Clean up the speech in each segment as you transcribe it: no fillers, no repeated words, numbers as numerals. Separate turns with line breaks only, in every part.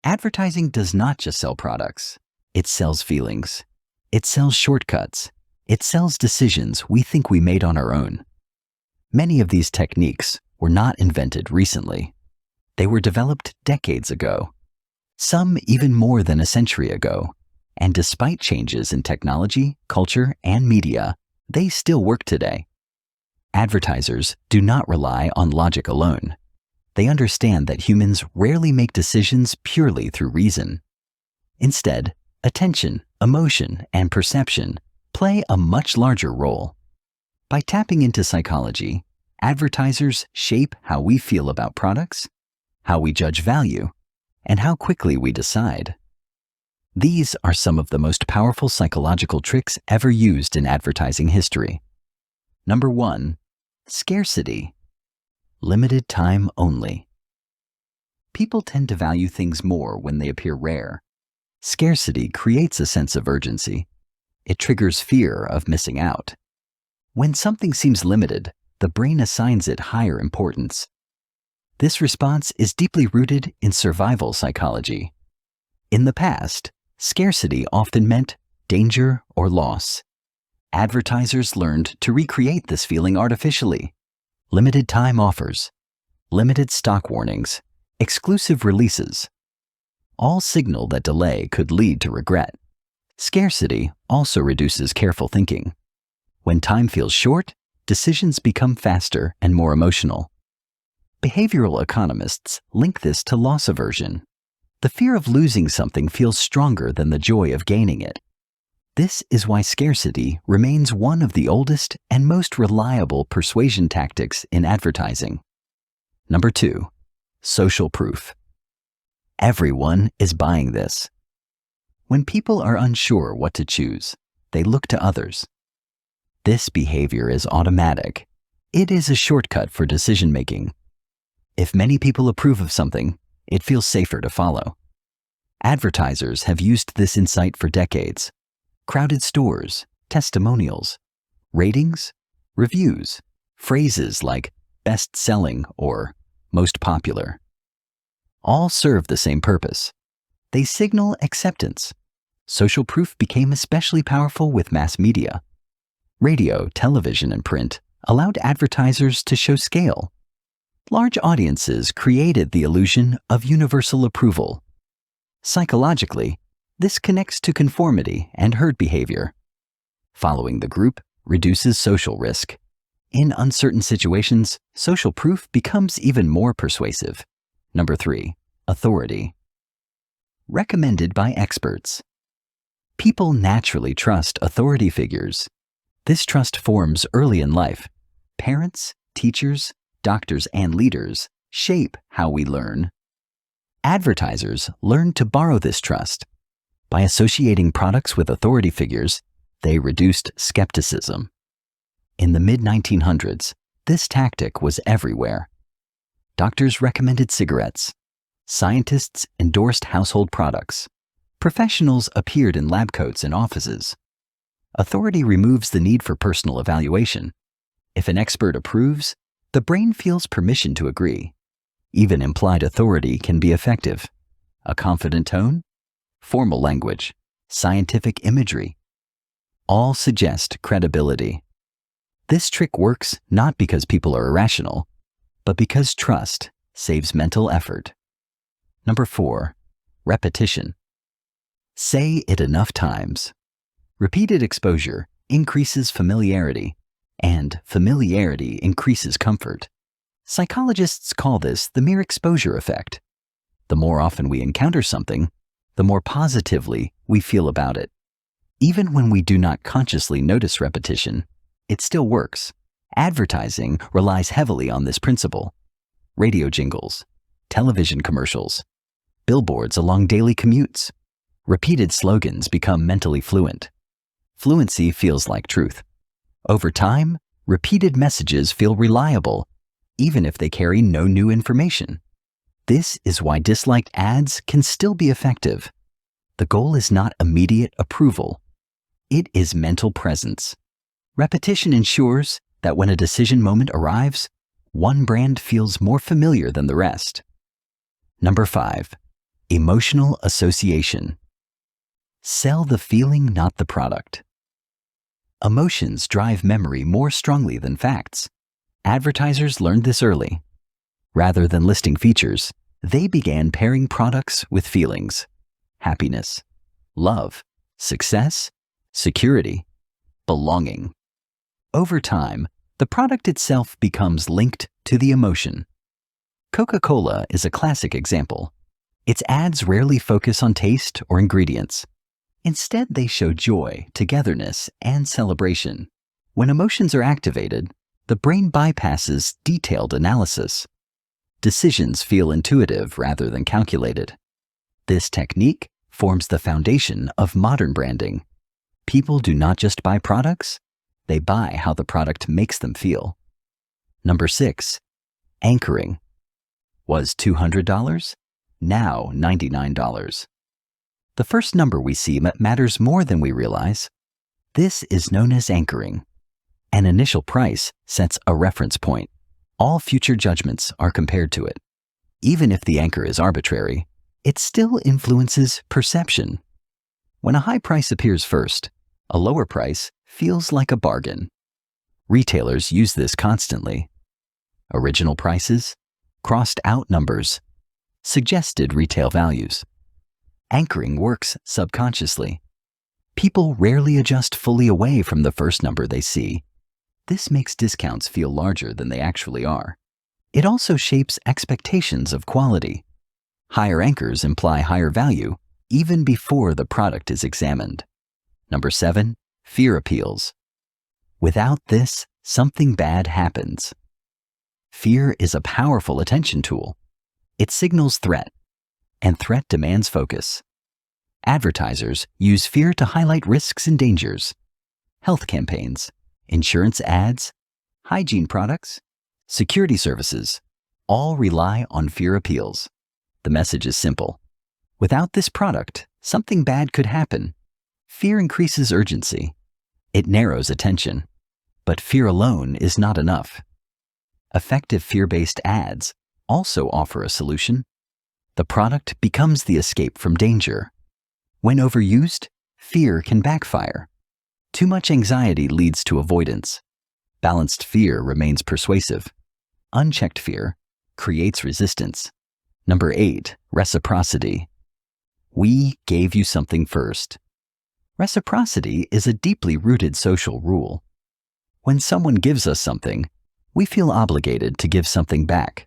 Advertising does not just sell products. It sells feelings. It sells shortcuts. It sells decisions we think we made on our own. Many of these techniques were not invented recently. They were developed decades ago, some even more than a century ago. And despite changes in technology, culture, and media, they still work today. Advertisers do not rely on logic alone. They understand that humans rarely make decisions purely through reason. Instead, attention, emotion, and perception play a much larger role. By tapping into psychology, advertisers shape how we feel about products, how we judge value, and how quickly we decide. These are some of the most powerful psychological tricks ever used in advertising history. Number 1. Scarcity. Limited time only. People tend to value things more when they appear rare. Scarcity creates a sense of urgency. It triggers fear of missing out. When something seems limited, the brain assigns it higher importance. This response is deeply rooted in survival psychology. In the past, scarcity often meant danger or loss. Advertisers learned to recreate this feeling artificially. Limited time offers, limited stock warnings, exclusive releases. All signal that delay could lead to regret. Scarcity also reduces careful thinking. When time feels short, decisions become faster and more emotional. Behavioral economists link this to loss aversion. The fear of losing something feels stronger than the joy of gaining it. This is why scarcity remains one of the oldest and most reliable persuasion tactics in advertising. Number 2. Social proof. Everyone is buying this. When people are unsure what to choose, they look to others. This behavior is automatic. It is a shortcut for decision-making. If many people approve of something, it feels safer to follow. Advertisers have used this insight for decades. Crowded stores, testimonials, ratings, reviews, phrases like best-selling or most popular. All serve the same purpose. They signal acceptance. Social proof became especially powerful with mass media. Radio, television, and print allowed advertisers to show scale. Large audiences created the illusion of universal approval. Psychologically, this connects to conformity and herd behavior. Following the group reduces social risk. In uncertain situations, social proof becomes even more persuasive. Number 3. Authority. Recommended by experts. People naturally trust authority figures. This trust forms early in life. Parents, teachers, doctors, and leaders shape how we learn. Advertisers learn to borrow this trust. By associating products with authority figures, they reduced skepticism. In the mid-1900s, this tactic was everywhere. Doctors recommended cigarettes. Scientists endorsed household products. Professionals appeared in lab coats and offices. Authority removes the need for personal evaluation. If an expert approves, the brain feels permission to agree. Even implied authority can be effective. A confident tone, formal language, scientific imagery, all suggest credibility. This trick works not because people are irrational, but because trust saves mental effort. Number 4. Repetition. Say it enough times. Repeated exposure increases familiarity, and familiarity increases comfort. Psychologists call this the mere exposure effect. The more often we encounter something, the more positively we feel about it. Even when we do not consciously notice repetition, it still works. Advertising relies heavily on this principle. Radio jingles, television commercials, billboards along daily commutes. Repeated slogans become mentally fluent. Fluency feels like truth. Over time, repeated messages feel reliable, even if they carry no new information. This is why disliked ads can still be effective. The goal is not immediate approval. It is mental presence. Repetition ensures that when a decision moment arrives, one brand feels more familiar than the rest. Number 5. Emotional association. Sell the feeling, not the product. Emotions drive memory more strongly than facts. Advertisers learned this early. Rather than listing features, they began pairing products with feelings: happiness, love, success, security, belonging. Over time, the product itself becomes linked to the emotion. Coca-Cola is a classic example. Its ads rarely focus on taste or ingredients. Instead, they show joy, togetherness, and celebration. When emotions are activated, the brain bypasses detailed analysis. Decisions feel intuitive rather than calculated. This technique forms the foundation of modern branding. People do not just buy products, they buy how the product makes them feel. Number 6, anchoring. Was $200? Now $99. The first number we see matters more than we realize. This is known as anchoring. An initial price sets a reference point. All future judgments are compared to it. Even if the anchor is arbitrary, it still influences perception. When a high price appears first, a lower price feels like a bargain. Retailers use this constantly. Original prices, crossed out numbers, suggested retail values. Anchoring works subconsciously. People rarely adjust fully away from the first number they see. This makes discounts feel larger than they actually are. It also shapes expectations of quality. Higher anchors imply higher value even before the product is examined. Number 7, fear appeals. Without this, something bad happens. Fear is a powerful attention tool. It signals threat, and threat demands focus. Advertisers use fear to highlight risks and dangers. Health campaigns, insurance ads, hygiene products, security services all rely on fear appeals. The message is simple. Without this product, something bad could happen. Fear increases urgency. It narrows attention. But fear alone is not enough. Effective fear-based ads also offer a solution. The product becomes the escape from danger. When overused, fear can backfire. Too much anxiety leads to avoidance. Balanced fear remains persuasive. Unchecked fear creates resistance. Number 8, reciprocity. We gave you something first. Reciprocity is a deeply rooted social rule. When someone gives us something, we feel obligated to give something back.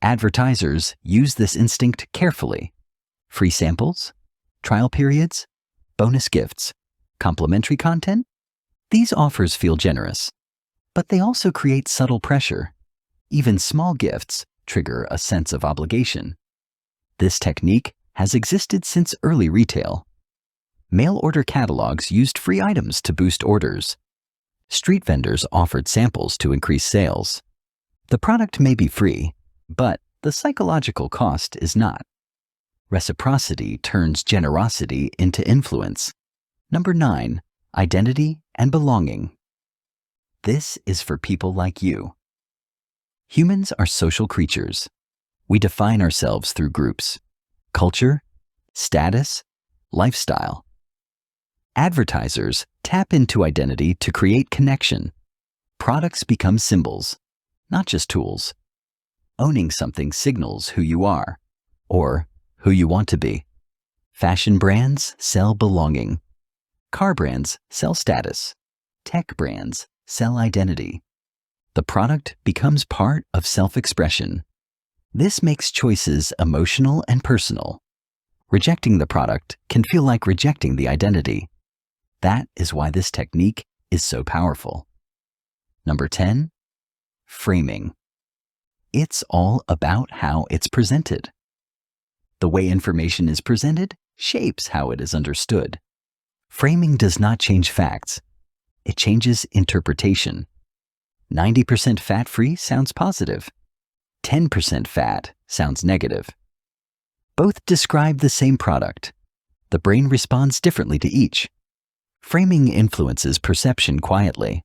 Advertisers use this instinct carefully. Free samples, trial periods, bonus gifts, complimentary content. These offers feel generous, but they also create subtle pressure. Even small gifts trigger a sense of obligation. This technique has existed since early retail. Mail order catalogs used free items to boost orders. Street vendors offered samples to increase sales. The product may be free, but the psychological cost is not. Reciprocity turns generosity into influence. Number 9, identity and belonging. This is for people like you. Humans are social creatures. We define ourselves through groups, culture, status, lifestyle. Advertisers tap into identity to create connection. Products become symbols, not just tools. Owning something signals who you are, or who you want to be. Fashion brands sell belonging. Car brands sell status. Tech brands sell identity. The product becomes part of self-expression. This makes choices emotional and personal. Rejecting the product can feel like rejecting the identity. That is why this technique is so powerful. Number 10, framing. It's all about how it's presented. The way information is presented shapes how it is understood. Framing does not change facts. It changes interpretation. 90% fat-free sounds positive. 10% fat sounds negative. Both describe the same product. The brain responds differently to each. Framing influences perception quietly,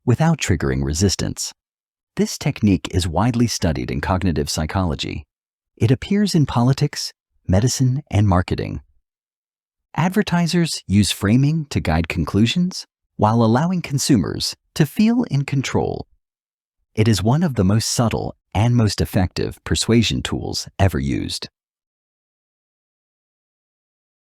without triggering resistance. This technique is widely studied in cognitive psychology. It appears in politics, medicine, and marketing. Advertisers use framing to guide conclusions while allowing consumers to feel in control. It is one of the most subtle and most effective persuasion tools ever used.